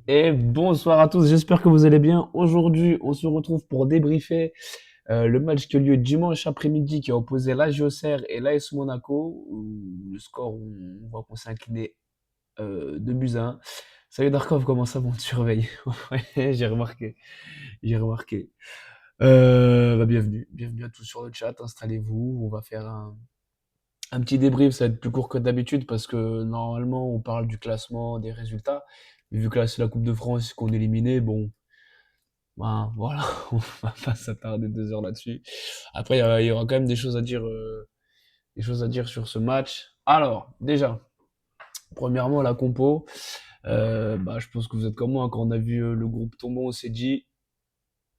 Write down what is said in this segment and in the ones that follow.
Et bonsoir à tous, j'espère que vous allez bien. Aujourd'hui, on se retrouve pour débriefer le match qui a lieu dimanche après-midi qui a opposé l'AS Auxerre et l'AS Monaco. Où le score, on voit qu'on s'est incliné 2 buts à 1. Salut Darkov, comment ça, mon surveille? Ouais, j'ai remarqué, j'ai remarqué. Bienvenue à tous sur le chat, installez-vous, on va faire un petit débrief, ça va être plus court que d'habitude parce que normalement on parle du classement, des résultats. Mais vu que là c'est la Coupe de France qu'on est éliminé, bon, ben voilà, on va pas s'attarder 2 heures là-dessus. Après, il y aura quand même des choses à dire sur ce match. Alors, déjà, premièrement, la compo. Bah, je pense que vous êtes comme moi, quand on a vu le groupe tomber, on s'est dit,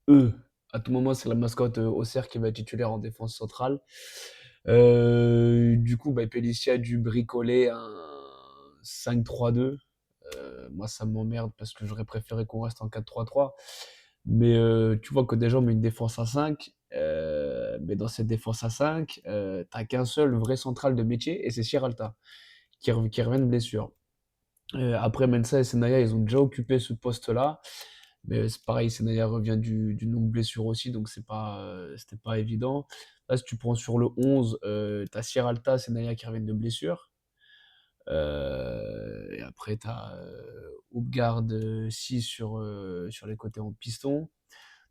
eux, à tout moment, c'est la mascotte Auxerre qui va être titulaire en défense centrale. Du coup, bah, Pellissier a dû bricoler un 5-3-2. Moi, ça m'emmerde parce que j'aurais préféré qu'on reste en 4-3-3. Mais tu vois que déjà, on met une défense à 5. Mais dans cette défense à 5, t'as qu'un seul vrai central de métier et c'est Sierralta qui revient de blessure. Après, Mensah et Senaya, ils ont déjà occupé ce poste-là. Mais c'est pareil, Senaya revient d'une longue blessure aussi, donc c'était pas évident. Là, si tu prends sur le 11, t'as Sierralta, Senaya qui reviennent de blessure. Et après, t'as Upgard 6 sur les côtés en piston.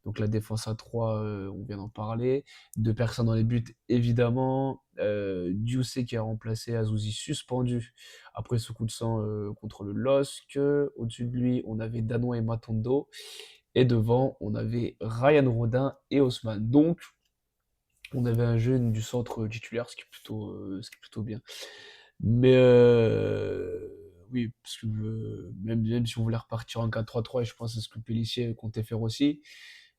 Donc la défense à 3, on vient d'en parler. Deux personnes dans les buts, évidemment. Dioussé qui a remplacé Azouzi suspendu après ce coup de sang contre le LOSC. Au-dessus de lui, on avait Danois et Matondo. Et devant, on avait Ryan Rodin et Haussmann. Donc, on avait un jeune du centre titulaire, ce qui est plutôt bien. Mais oui, parce que même si on voulait repartir en 4-3-3, et je pense que c'est ce que Pellissier comptait faire aussi.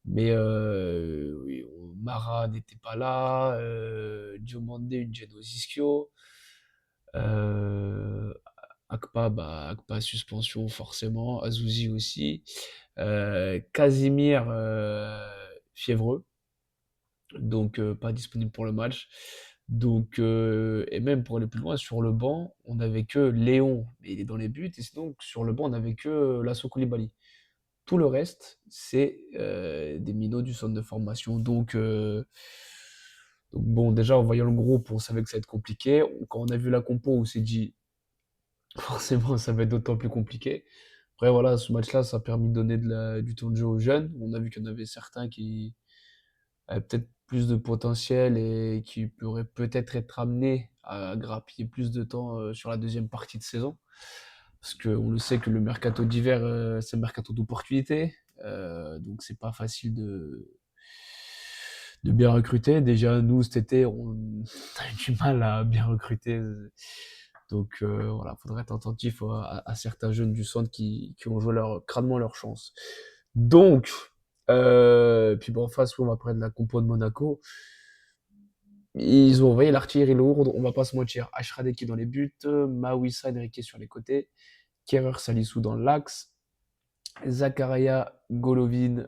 Mais oui, Mara n'était pas là, Diomandé, Geno Ischio, euh, Akpa suspension forcément, Azouzi aussi, Casimir fiévreux, donc pas disponible pour le match. Donc, et même pour aller plus loin, sur le banc, on n'avait que Léon, mais il est dans les buts, et sinon sur le banc, on n'avait que Lasso Koulibaly. Tout le reste, c'est des minots du centre de formation. Donc bon, déjà en voyant le groupe, on savait que ça allait être compliqué. Quand on a vu la compo, on s'est dit forcément ça va être d'autant plus compliqué. Après voilà, ce match-là, ça a permis de donner du temps de jeu aux jeunes. On a vu qu'il y en avait certains qui peut-être plus de potentiel et qui pourrait peut-être être amené à grappiller plus de temps sur la deuxième partie de saison. Parce qu'on le sait que le mercato d'hiver, c'est un mercato d'opportunité. Donc c'est pas facile de bien recruter. Déjà, nous, cet été, on a eu du mal à bien recruter. Donc voilà, faudrait être attentif à certains jeunes du centre qui ont joué crânement leur chance. Donc, puis bon, en face, on va parler de la compo de Monaco. Ils ont envoyé l'artillerie lourde, on va pas se mentir. Ashrade qui est dans les buts, Mawissa Enrique sur les côtés, Kerrer Salissou dans l'axe, Zakaria Golovin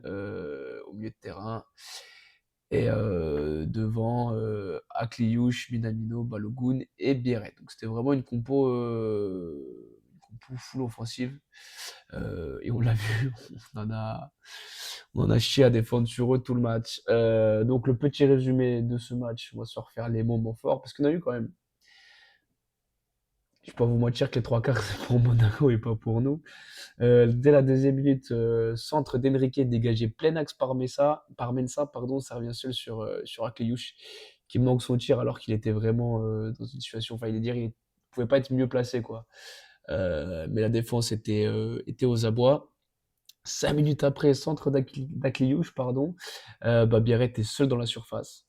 au milieu de terrain. Et devant, Akliouche, Minamino, Balogun et Bieret. Donc c'était vraiment une compo full offensive. Et on l'a vu, on en a, on en a chié à défendre sur eux tout le match. Donc le petit résumé de ce match, on va se refaire les moments forts, parce qu'on a eu quand même, je peux pas vous mentir que les trois quarts c'est pour Monaco et pas pour nous. Dès la deuxième minute, centre d'Enrique dégagé plein axe par Mensa, pardon, ça revient seul sur Akliouche qui manque son tir alors qu'il était vraiment dans une situation, enfin il pouvait pas être mieux placé quoi. Mais la défense était aux abois. 5 minutes après, centre d'Akliouche, pardon, bah, Biarrette est seul dans la surface.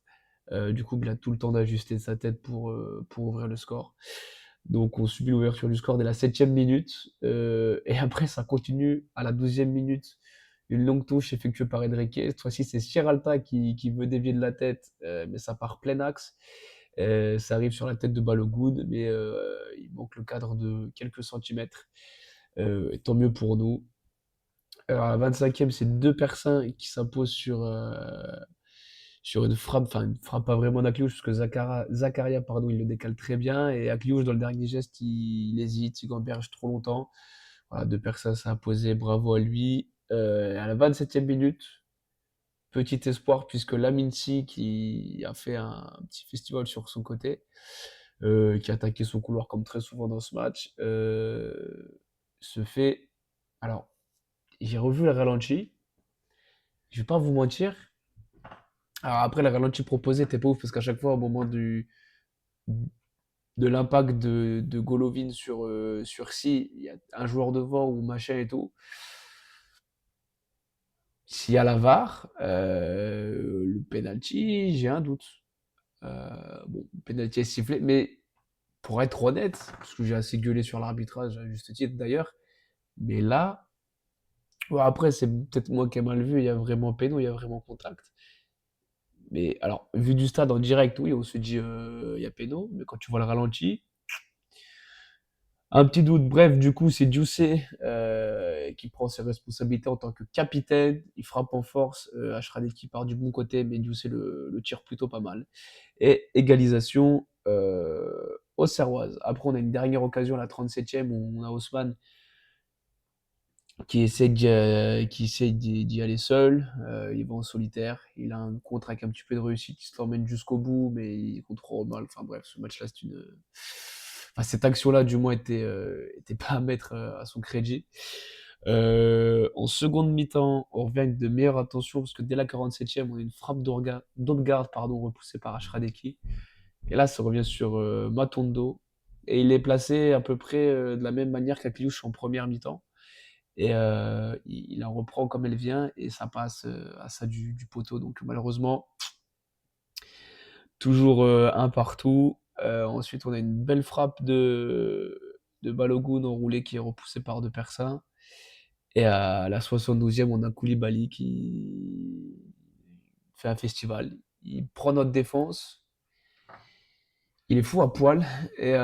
Du coup, il a tout le temps d'ajuster sa tête pour ouvrir le score. Donc, on subit l'ouverture du score dès la 7e minute. Et après, ça continue à la 12e minute. Une longue touche effectuée par Enrique. Cette fois-ci, c'est Sierralta qui veut dévier de la tête, mais ça part plein axe. Ça arrive sur la tête de Balogun, mais il manque le cadre de quelques centimètres. Et tant mieux pour nous. À la 25e, c'est deux personnes qui s'imposent sur une frappe, enfin une frappe pas vraiment d'Akliouche, parce que Zakaria, pardon, il le décale très bien, et Akliouche, dans le dernier geste, il hésite, il gamberge trop longtemps. Voilà, De Persa s'est imposé, bravo à lui. À la 27e minute, petit espoir puisque Laminci, qui a fait un petit festival sur son côté, qui a attaqué son couloir comme très souvent dans ce match, se fait. Alors, j'ai revu le ralenti. Je vais pas vous mentir. Alors après, le ralenti proposé était pas ouf parce qu'à chaque fois, au moment de l'impact de Golovin sur Si, il y a un joueur devant ou machin et tout. S'il y a la VAR, le penalty, j'ai un doute. Bon, le penalty est sifflé, mais pour être honnête, parce que j'ai assez gueulé sur l'arbitrage, à juste titre d'ailleurs, mais là, bon, après, c'est peut-être moi qui ai mal vu, il y a vraiment péno, il y a vraiment contact. Mais alors, vu du stade en direct, oui, on se dit il y a péno, mais quand tu vois le ralenti, un petit doute. Bref, du coup, c'est Djoussé qui prend ses responsabilités en tant que capitaine. Il frappe en force. Achradi qui part du bon côté, mais Djoussé le tire plutôt pas mal. Et égalisation au Serroise. Après, on a une dernière occasion à la 37e où on a Haussmann qui essaie d'y aller seul. Il va en solitaire. Il a un contre avec un petit peu de réussite. Il se l'emmène jusqu'au bout, mais il contrôle mal. Enfin bref, ce match-là, c'est une. Enfin, cette action-là, du moins, était pas à mettre à son crédit. En seconde mi-temps, on revient avec de meilleures intentions parce que dès la 47e, on a une frappe d'Odgard, repoussée par Ashradeki. Et là, ça revient sur Matondo. Et il est placé à peu près de la même manière qu'Akliouche en première mi-temps. Et il la reprend comme elle vient et ça passe à ça du poteau. Donc malheureusement, toujours un partout. Ensuite, on a une belle frappe de Balogun enroulé qui est repoussé par De Persin. Et à la 72e, on a Koulibaly qui fait un festival. Il prend notre défense, il est fou à poil et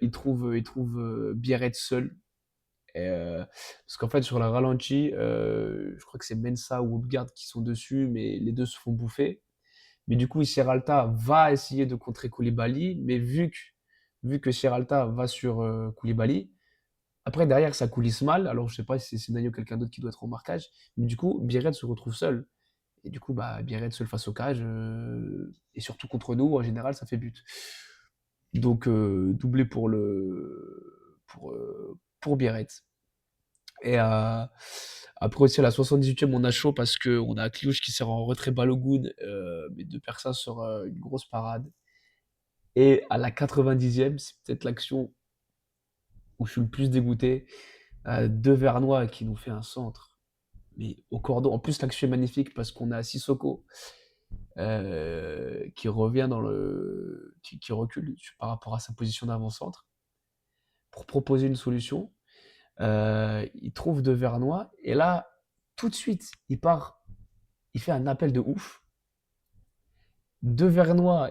il trouve Biarritz seul. Parce qu'en fait, sur la ralenti, je crois que c'est Mensa ou Odegaard qui sont dessus, mais les deux se font bouffer. Mais du coup, Serralta va essayer de contrer Koulibaly, mais vu que Serralta va sur Koulibaly, après derrière ça coulisse mal. Alors je sais pas si c'est Scénario ou quelqu'un d'autre qui doit être au marquage, mais du coup, Biarritz se retrouve seul. Et du coup, bah, Biarritz seul face au cage, et surtout contre nous, en général, ça fait but. Donc, doublé pour Biarritz. Et après aussi à la 78e, on a chaud parce qu'on a Kliouche qui sert en retrait Balogun, mais De Persa sur une grosse parade. Et à la 90e, c'est peut-être l'action où je suis le plus dégoûté. Deux Vernois qui nous fait un centre, mais au cordon. En plus, l'action est magnifique parce qu'on a Sissoko qui revient qui recule par rapport à sa position d'avant-centre pour proposer une solution. Il trouve De Vernois et là, tout de suite, il fait un appel de ouf. De Vernois,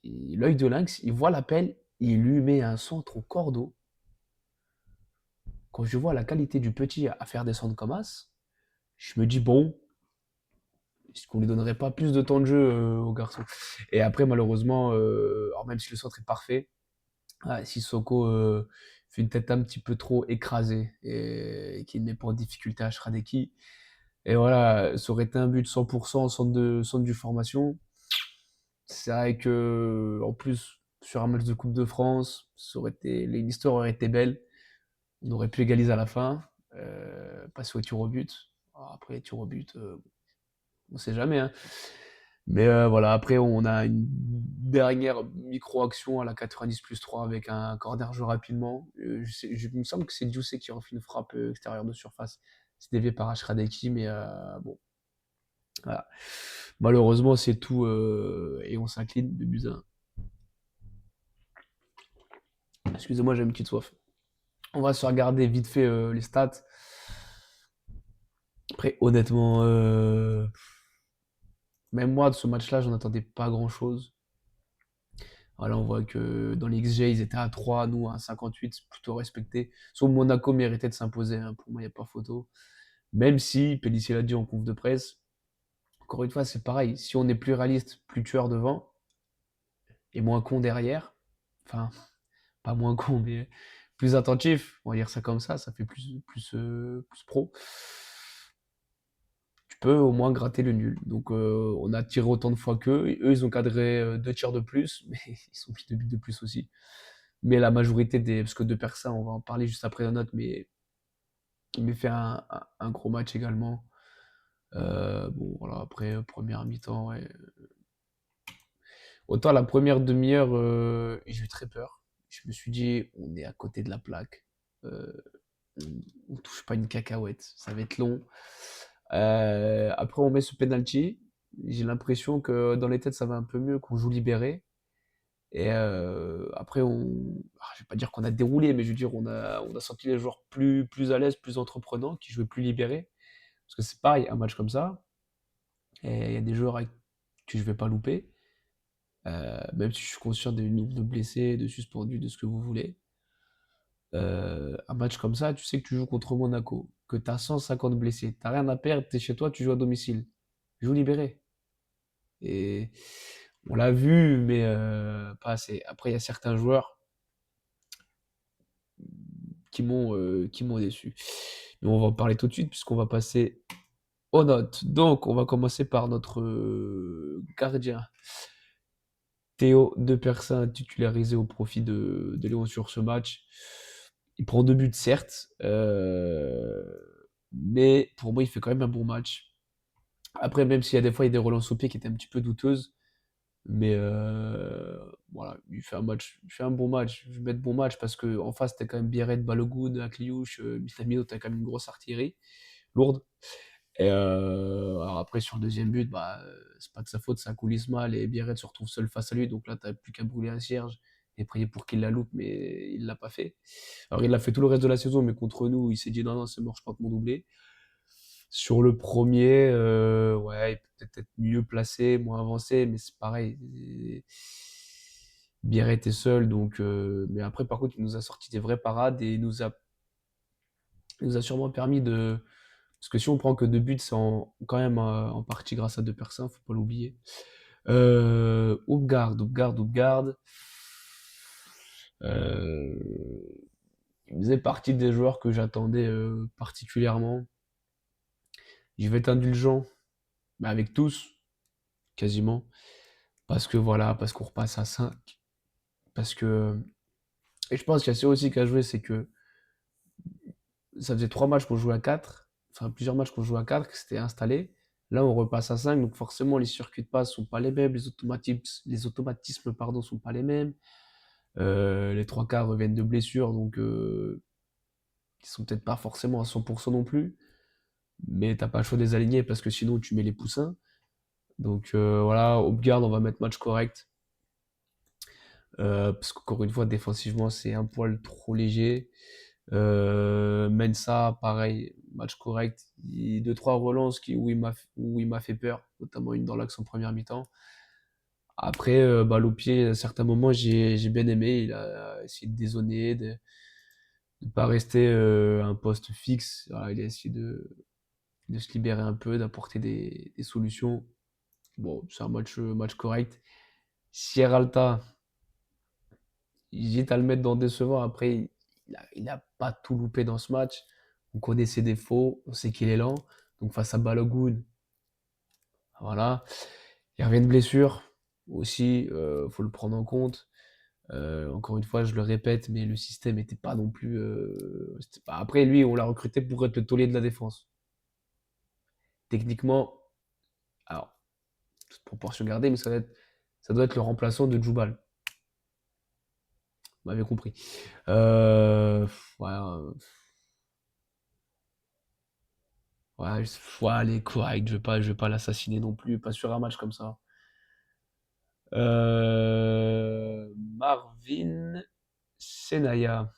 l'œil de lynx, il voit l'appel, il lui met un centre au cordeau. Quand je vois la qualité du petit à faire descendre comme as, je me dis bon, est-ce qu'on lui donnerait pas plus de temps de jeu au garçon? Et après, malheureusement, alors même si le centre est parfait, Sissoko fait une tête un petit peu trop écrasée et qui met pas en difficulté à Shradeki. Et voilà, ça aurait été un but 100% centre du formation. C'est vrai que, en plus, sur un match de Coupe de France, l'histoire aurait été belle. On aurait pu égaliser à la fin, passer au tir au but. Alors après, tir au but, on sait jamais, hein. Mais voilà, après, on a une dernière micro-action à la 90 plus 3 avec un corner joué rapidement. Il me semble que c'est Djoussé qui refait une frappe extérieure de surface. C'est dévié par Ashradeki, mais bon, voilà. Malheureusement, c'est tout et on s'incline de buts à 1. Excusez-moi, j'ai une petite soif. On va se regarder vite fait les stats. Après, honnêtement, même moi, de ce match-là, j'en attendais pas grand-chose. Voilà, on voit que dans les XG, ils étaient à 3, nous à 58, c'est plutôt respecté. Sauf Monaco méritait de s'imposer, hein. Pour moi, il n'y a pas photo. Même si, Pellissier l'a dit en conf de presse, encore une fois, c'est pareil. Si on est plus réaliste, plus tueur devant, et moins con derrière, enfin, pas moins con, mais plus attentif, on va dire ça comme ça fait plus pro. Tu peux au moins gratter le nul. Donc on a tiré autant de fois qu'eux. Eux, ils ont cadré 2 tirs de plus, mais ils ont pris 2 buts de plus aussi. Mais la majorité des. Parce que de Persa, on va en parler juste après la note, mais il m'a fait un gros match également. Bon, voilà, après, première mi-temps, ouais. Autant la première demi-heure, j'ai eu très peur. Je me suis dit, on est à côté de la plaque. Euh, on touche pas une cacahuète. Ça va être long. Après, on met ce penalty. J'ai l'impression que dans les têtes, ça va un peu mieux qu'on joue libéré. Et après, je vais pas dire qu'on a déroulé, mais je veux dire, on a senti les joueurs plus à l'aise, plus entreprenants, qui jouaient plus libérés. Parce que c'est pareil, un match comme ça, et il y a des joueurs que je vais pas louper, même si je suis conscient du nombre de blessés, de suspendus, de ce que vous voulez. Un match comme ça, tu sais que tu joues contre Monaco, que tu as 150 blessés, tu rien à perdre, tu es chez toi, tu joues à domicile. Joue libéré. Et on l'a vu, mais pas assez. Après, il y a certains joueurs qui m'ont déçu. Mais on va en parler tout de suite, puisqu'on va passer aux notes. Donc, on va commencer par notre gardien. Théo de Persin titularisé au profit de Léon sur ce match. Il prend 2 buts, certes, mais pour moi, il fait quand même un bon match. Après, même s'il y a des fois il y a des relances au pied qui étaient un petit peu douteuses, mais voilà, il fait un bon match. Je vais mettre bon match parce que en face, t'as quand même Biarritz, Balogun, Akliouche, Minamino, t'as quand même une grosse artillerie lourde. Et alors après, sur le deuxième but, bah, c'est pas de sa faute, ça coulisse mal et Biarritz se retrouve seul face à lui. Donc là, t'as plus qu'à brûler un cierge et prier pour qu'il la loupe, mais il l'a pas fait. Alors il l'a fait tout le reste de la saison, mais contre nous, il s'est dit non, non, c'est mort, je porte mon doublé. Sur le premier, ouais, il peut peut-être être mieux placé, moins avancé, mais c'est pareil. Biarritz était seul, donc. Mais après, par contre, il nous a sorti des vraies parades et il nous a sûrement permis de. Parce que si on prend que 2 buts, c'est quand même en partie grâce à 2 personnes, faut pas l'oublier. Upgard. Euh, il faisait partie des joueurs que j'attendais particulièrement. Je vais être indulgent, mais avec tous, quasiment. Parce que voilà, parce qu'on repasse à 5. Parce que. Et je pense qu'il y a ça aussi qu'à jouer, c'est que ça faisait 3 matchs qu'on jouait à 4, enfin plusieurs matchs qu'on jouait à 4, que c'était installé. Là, on repasse à 5, donc forcément, les circuits de passe sont pas les mêmes, les automatismes pardon, sont pas les mêmes. Les 3 quarts reviennent de blessures, donc ils sont peut-être pas forcément à 100% non plus. Mais t'as pas le choix de les aligner parce que sinon, tu mets les poussins. Donc voilà, Upgard, on va mettre match correct. Parce qu'encore une fois, défensivement, c'est un poil trop léger. Mensa, pareil, match correct. 2-3 relances où il m'a fait peur, notamment une dans l'axe en première mi-temps. Après, balle au pied, à certains moments, j'ai bien aimé. Il a essayé de dézonner, de ne pas rester à un poste fixe. Voilà, il a essayé de se libérer un peu, d'apporter des solutions. Bon, c'est un match correct. Sierralta, j'hésite à le mettre dans décevant. Après, il a pas tout loupé dans ce match. On connaît ses défauts, on sait qu'il est lent. Donc face à Balogun, voilà. Il revient de blessure aussi, faut le prendre en compte. Encore une fois, je le répète, mais le système n'était pas non plus. Après, lui, on l'a recruté pour être le taulier de la défense. Techniquement, alors, toute proportion gardée, mais ça doit être le remplaçant de Djoubal. Vous m'avez compris. Ouais, ouais, ouais, allez, correct. Je vais pas l'assassiner non plus, pas sur un match comme ça. Marvin Senaya.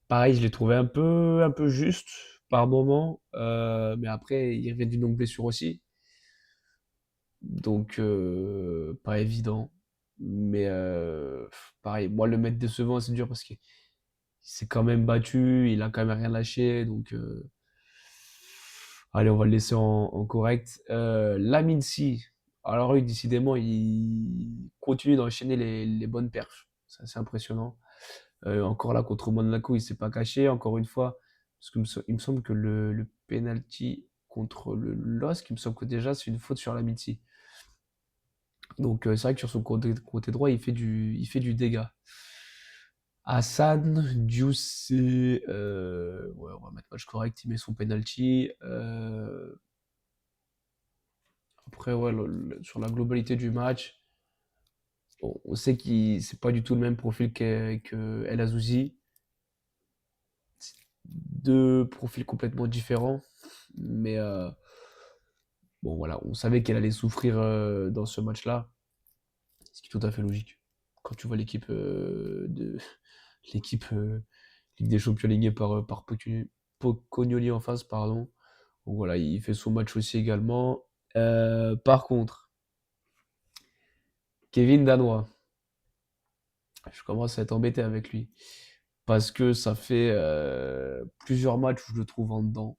Pareil, je l'ai trouvé un peu juste par moment, mais après, il revient d'une longue blessure aussi. Donc, pas évident. Mais pareil, moi, le mettre décevant, c'est dur parce qu'il s'est quand même battu, il a quand même rien lâché. Donc, allez, on va le laisser en correct. Lamine Si, alors lui, décidément, il continue d'enchaîner les bonnes perfs. C'est assez impressionnant. Encore là, contre Monaco, il s'est pas caché, encore une fois, parce qu'il il me semble que le penalty contre le LOSC, il me semble que déjà, c'est une faute sur la Mitzi. Donc, c'est vrai que sur son côté droit, il fait du dégât. Hassan, Diouf, ouais, on va mettre match correct, il met son penalty. Après, ouais, sur la globalité du match, on sait qu'il c'est pas du tout le même profil que El Azouzi. C'est deux profils complètement différents. Mais bon, voilà, on savait qu'elle allait souffrir dans ce match-là, ce qui est tout à fait logique. Quand tu vois l'équipe l'équipe Ligue des Champions alignée par Pocognoli en face, pardon. Donc voilà, il fait son match aussi également. Par contre, Kevin Danois, je commence à être embêté avec lui. Parce que ça fait plusieurs matchs où je le trouve en dedans.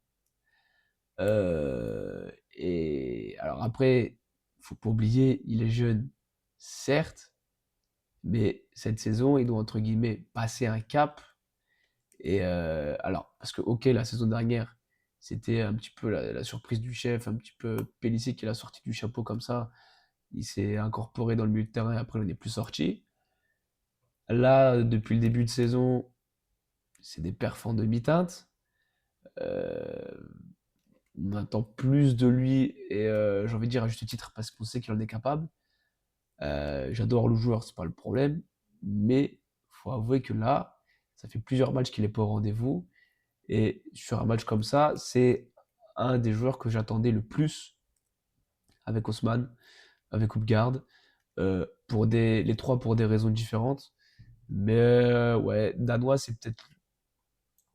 Et alors après, faut pas oublier, il est jeune, certes, mais cette saison, il doit entre guillemets passer un cap. Et alors, parce que ok, la saison dernière, c'était un petit peu la surprise du chef, un petit peu Pélissier qui l'a sorti du chapeau comme ça. Il s'est incorporé dans le milieu de terrain et après, il n'est plus sorti. Là, depuis le début de saison, c'est des perfs en demi-teinte. Euh, on attend plus de lui et j'ai envie de dire à juste titre parce qu'on sait qu'il en est capable. J'adore le joueur, c'est pas le problème, mais faut avouer que là, ça fait plusieurs matchs qu'il est pas au rendez-vous et sur un match comme ça, c'est un des joueurs que j'attendais le plus avec Haussmann, avec Upgard, les trois pour des raisons différentes. Mais ouais, Danois, c'est peut-être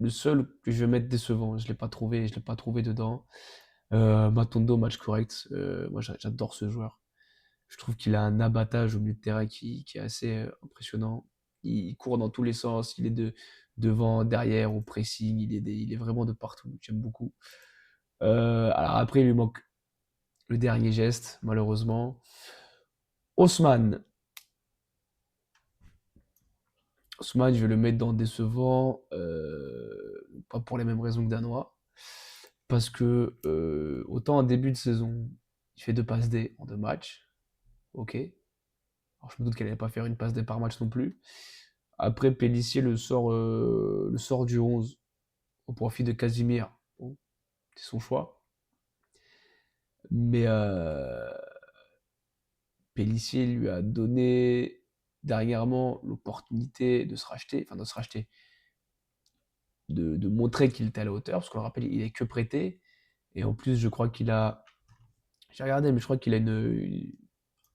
le seul que je vais mettre décevant. Je l'ai pas trouvé dedans. Matondo, match correct. Moi, j'adore ce joueur. Je trouve qu'il a un abattage au milieu de terrain qui est assez impressionnant. Il court dans tous les sens. Il est devant, derrière, au pressing. Il est vraiment de partout. J'aime beaucoup. Alors après, il lui manque le dernier geste, malheureusement. Haussmann. Haussmann, je vais le mettre dans décevant. Pas pour les mêmes raisons que Danois. Parce que autant en début de saison, il fait deux passes D en deux matchs. Ok. Alors je me doute qu'elle n'allait pas faire une passe D par match non plus. Après, Pellissier le sort du 11 au profit de Casimir. Bon, c'est son choix. Mais Pellissier lui a donné dernièrement l'opportunité de se racheter, enfin de se racheter, de montrer qu'il était à la hauteur, parce qu'on le rappelle, il est que prêté. Et en plus, je crois qu'il a. J'ai regardé, mais je crois qu'il a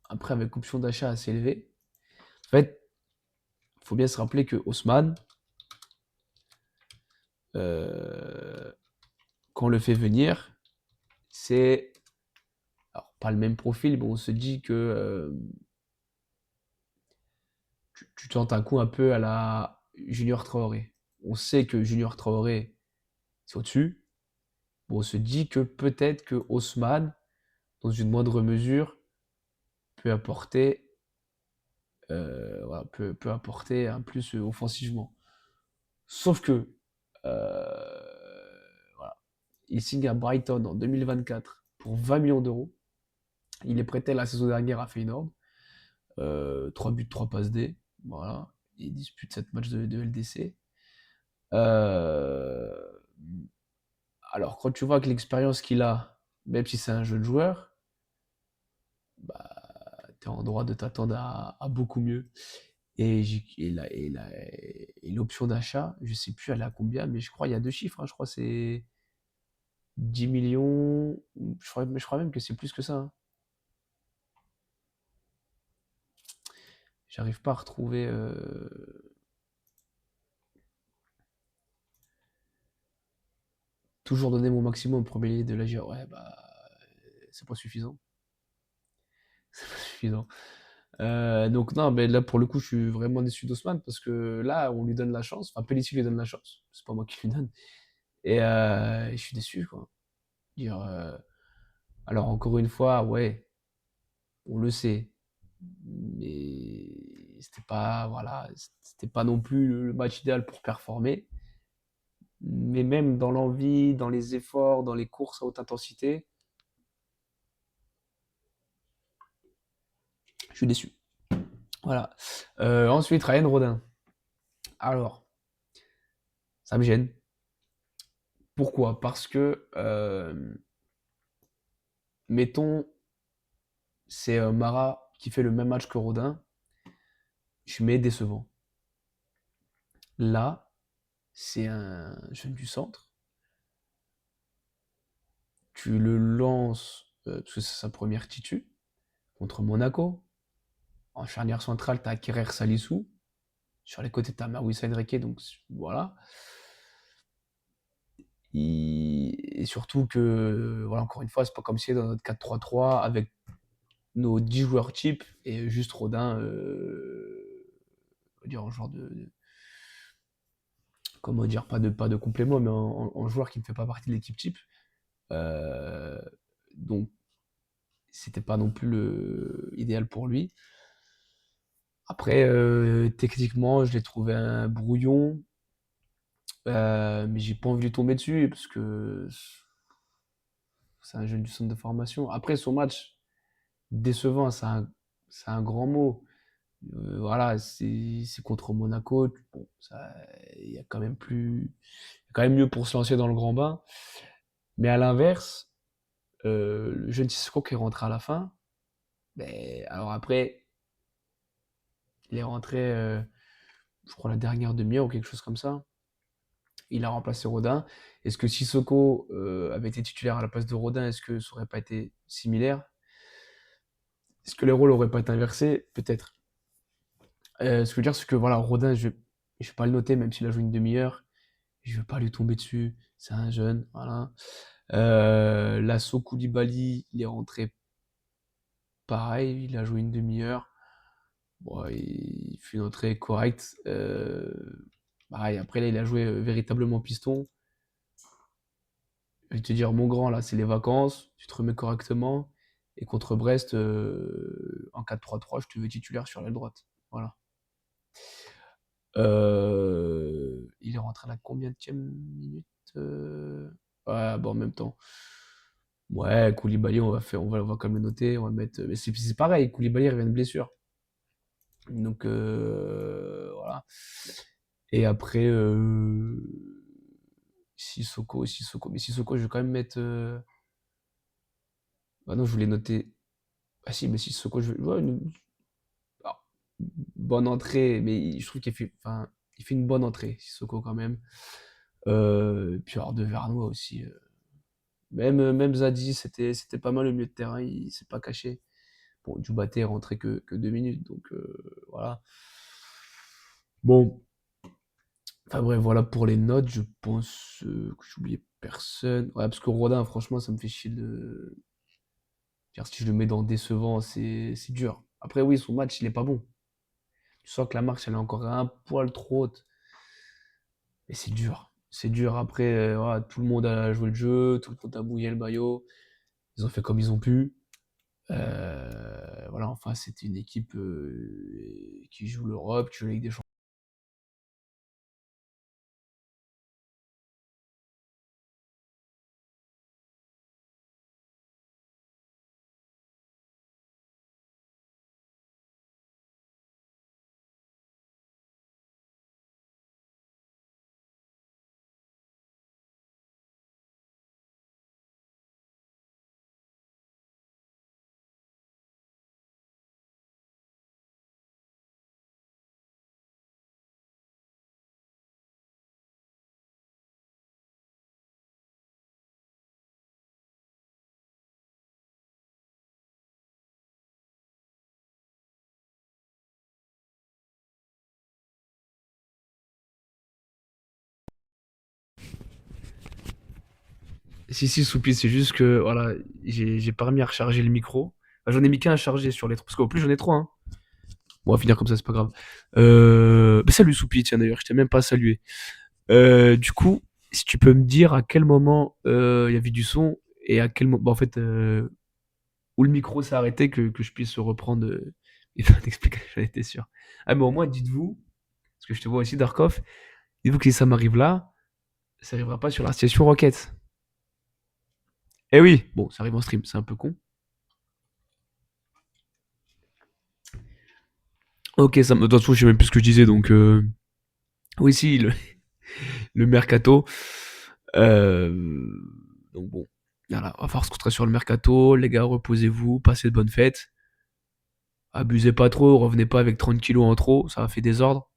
un prêt avec option d'achat assez élevé. En fait, il faut bien se rappeler que Haussmann, euh, quand on le fait venir, c'est alors, pas le même profil, mais on se dit que tu tentes un coup un peu à la Junior Traoré. On sait que Junior Traoré, c'est au-dessus. Bon, on se dit que peut-être que Haussmann, dans une moindre mesure, peut apporter, voilà, peut apporter un plus offensivement. Sauf que, voilà, il signe à Brighton en 2024 pour 20 millions d'euros. Il est prêté la saison dernière à Feyenoord. 3 buts, 3 passes D. Voilà. Il dispute 7 matchs de LDC. Euh, alors, quand tu vois que l'expérience qu'il a, même si c'est un jeune joueur, bah, tu es en droit de t'attendre à beaucoup mieux. Et l'option d'achat, je sais plus elle est à combien, mais je crois il y a deux chiffres, hein. Je crois que c'est 10 millions. Mais je crois même que c'est plus que ça, hein. J'arrive pas à retrouver. Toujours donner mon maximum au premier ligne de la GIA. Ouais, bah, c'est pas suffisant. C'est pas suffisant. Donc, non, mais là, pour le coup, je suis vraiment déçu d'Osman parce que là, on lui donne la chance. Enfin, Pellissier lui donne la chance. C'est pas moi qui lui donne. Et je suis déçu, quoi. Dire, alors, encore une fois, ouais, on le sait. Mais c'était pas, voilà, c'était pas non plus le match idéal pour performer. Mais même dans l'envie, dans les efforts, dans les courses à haute intensité, je suis déçu. Voilà. Ensuite, Ryan Rodin. Alors, ça me gêne. Pourquoi? Parce que, mettons, c'est Mara qui fait le même match que Rodin, je mets décevant. Là, c'est un jeune du centre. Tu le lances, parce que c'est sa première titu, contre Monaco. En charnière centrale, tu as Kerrer Salissou. Sur les côtés, tu as Marouissa Enrique, donc voilà. Et surtout que, voilà, encore une fois, c'est pas comme si dans notre 4-3-3 avec nos 10 joueurs types et juste Rodin, on va dire en genre comment dire, pas de complément, mais en joueur qui ne fait pas partie de l'équipe type. Euh, donc, c'était pas non plus idéal pour lui. Après, techniquement, je l'ai trouvé un brouillon, mais j'ai pas envie de lui tomber dessus parce que c'est un jeune du centre de formation. Après, son match, décevant, c'est un grand mot. Voilà, c'est contre Monaco. Bon, il y a quand même quand même mieux pour se lancer dans le grand bain. Mais à l'inverse, le jeune Sissoko qui est rentré à la fin, ben, alors après, il est rentré, je crois, la dernière demi-heure ou quelque chose comme ça. Il a remplacé Rodin. Est-ce que Sissoko avait été titulaire à la place de Rodin? Est-ce que ça aurait pas été similaire? Est-ce que les rôles auraient pas été inversés? Peut-être. Ce que je veux dire, c'est que voilà, Rodin, je vais pas le noter, même s'il a joué une demi-heure. Je veux pas lui tomber dessus. C'est un jeune, voilà. Lasso Koulibaly, il est rentré pareil, il a joué une demi-heure. Bon, il fait une entrée correcte. Pareil, après là, il a joué véritablement piston. Je vais te dire, mon grand, là, c'est les vacances, tu te remets correctement. Et contre Brest, en 4-3-3, je te veux titulaire sur l'aile droite. Voilà. Il est rentré à la combienième minute? Ouais, bon, en même temps. Ouais, Koulibaly, on va quand même le noter. On va mettre. Mais c'est pareil, Koulibaly revient de blessure. Donc, voilà. Et après, Sissoko. Mais Sissoko, je vais quand même mettre. Ah non, je voulais noter. Ah si, mais Sissoko, ouais, alors, bonne entrée, mais je trouve enfin, il fait une bonne entrée, Sissoko quand même. Puis alors de Vernois aussi. Même Zadie, c'était pas mal le milieu de terrain, il s'est pas caché. Bon, Djoubaté est rentré que 2 minutes, donc voilà. Bon, enfin bref, voilà pour les notes. Je pense que j'ai oublié personne. Ouais, parce que Rodin, franchement, ça me fait chier de. Dire si je le mets dans décevant, c'est dur. Après, oui, son match, il est pas bon. Tu sens que la marche, elle est encore un poil trop haute. Mais c'est dur. C'est dur. Après, voilà, tout le monde a joué le jeu, tout le monde a mouillé le maillot. Ils ont fait comme ils ont pu. Voilà, enfin, c'était une équipe qui joue l'Europe, qui joue la Ligue des Champions. Si, Soupi, c'est juste que voilà, j'ai pas remis à recharger le micro. Enfin, j'en ai mis qu'un à charger sur les trois. Parce qu'au plus, j'en ai trois. Hein. Bon, on va finir comme ça, c'est pas grave. Bah, salut Soupi, tiens d'ailleurs, je t'ai même pas salué. Du coup, si tu peux me dire à quel moment il y avait du son et à quel moment. Bah, en fait, où le micro s'est arrêté, que je puisse reprendre Il faut t'expliquer, j'en étais sûr. Ah, mais au moins, dites-vous, parce que je te vois aussi, Darkov, dites-vous que si ça m'arrive là, ça arrivera pas sur la station Rocket. Eh oui, bon, ça arrive en stream, c'est un peu con. Ok, ça me. De toute façon, je sais même plus ce que je disais, donc. Oui, si, le mercato. Euh, Donc bon, voilà, on va falloir se concentrer sur le mercato. Les gars, reposez-vous, passez de bonnes fêtes. Abusez pas trop, revenez pas avec 30 kilos en trop, ça a fait désordre.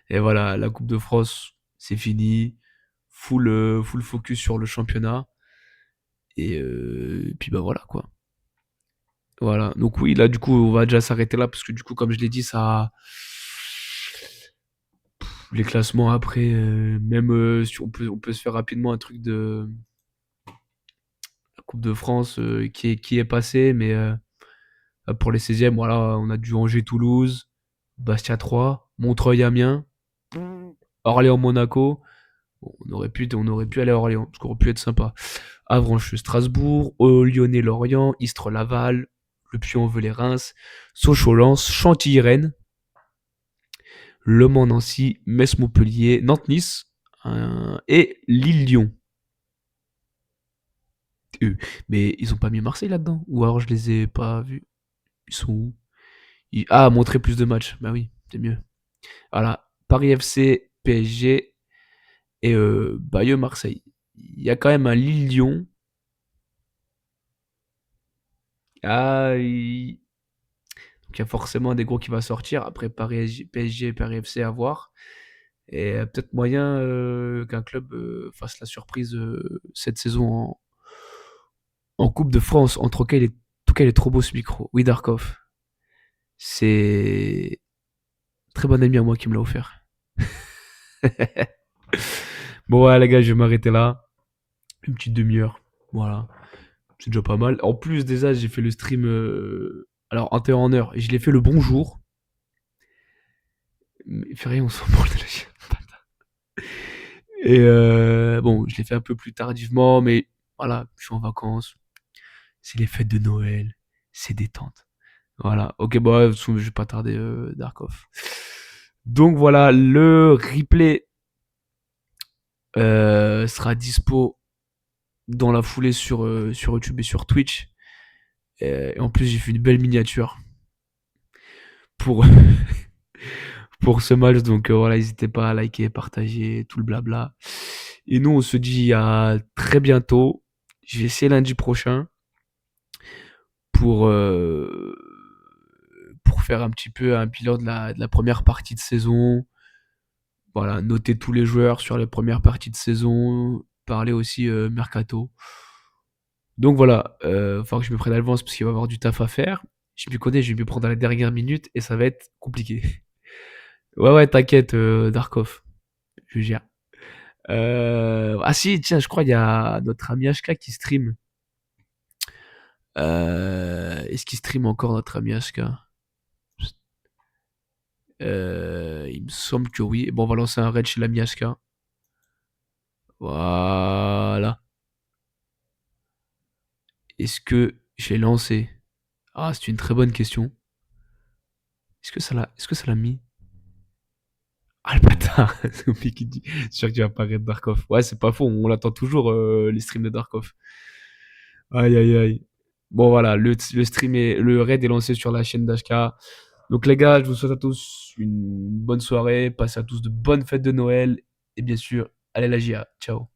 Et voilà, la Coupe de France, c'est fini. Full focus sur le championnat. Et puis bah voilà quoi. Voilà. Donc oui, là du coup, on va déjà s'arrêter là parce que du coup, comme je l'ai dit, ça. Les classements après, même si on peut se faire rapidement un truc de la Coupe de France qui est passé, mais pour les 16e, voilà, on a du Angers-Toulouse, Bastia-3, Montreuil-Amiens, Orléans-Monaco. Bon, on aurait pu aller à Orléans, parce qu'on aurait pu être sympa. Avranches-Strasbourg, Lyonnais-Lorient, Istres-Laval, Le Puy-en-Velay-Reims, Sochaux-Lens, Chantilly-Rennes, Le Mans-Nancy, Metz-Montpellier, Nantes-Nice et Lille-Lyon. Mais ils ont pas mis Marseille là-dedans? Ou alors je les ai pas vus? Ils sont où? Ah, montrer plus de matchs. Bah oui, c'est mieux. Voilà. Paris FC, PSG et Bayeux-Marseille. Il y a quand même un Lille-Lyon. Ah, donc il y a forcément un des gros qui va sortir. Après Paris, PSG et Paris FC à voir. Et peut-être moyen qu'un club fasse la surprise cette saison en Coupe de France. En tout cas, il est trop beau ce micro. Oui, Darkov. C'est un très bon ami à moi qui me l'a offert. Bon, ouais, les gars, je vais m'arrêter là. Une petite demi-heure. Voilà. C'est déjà pas mal. En plus, déjà, j'ai fait le stream. Alors, en temps en heure. Et je l'ai fait le bonjour. Mais fait rien, on s'en branle de la chaîne. Et bon, je l'ai fait un peu plus tardivement. Mais voilà, je suis en vacances. C'est les fêtes de Noël. C'est détente. Voilà. Ok, bon, ouais, je vais pas tarder, Darkov. Donc voilà, le replay sera dispo dans la foulée sur YouTube et sur Twitch. Et en plus, j'ai fait une belle miniature pour, pour ce match. Donc voilà, n'hésitez pas à liker, partager, tout le blabla. Et nous, on se dit à très bientôt. Je vais essayer lundi prochain pour, euh, pour faire un petit peu un bilan de la première partie de saison. Voilà, noter tous les joueurs sur les premières parties de saison. Parler aussi mercato. Donc voilà, il faut que je me prenne à l'avance parce qu'il va y avoir du taf à faire. Je me connais, je vais me prendre à la dernière minute et ça va être compliqué. Ouais, ouais, t'inquiète, Darkov, je gère. Ah si, tiens, je crois qu'il y a notre ami HK qui stream. Est-ce qu'il stream encore notre ami HK? Il me semble que oui. Bon, on va lancer un raid chez l'ami HK. Voilà. Est-ce que je l'ai lancé? Ah, c'est une très bonne question. Est-ce que ça l'a mis? Ah le bâtard, c'est Opi qui dit. C'est sûr que tu vas apparaître Darkov. Ouais, c'est pas faux, on l'attend toujours les streams de Darkov. Aïe aïe aïe. Bon voilà, le raid est lancé sur la chaîne d'HK. Donc les gars, je vous souhaite à tous une bonne soirée, passez à tous de bonnes fêtes de Noël et bien sûr, allez la GIA. Ciao.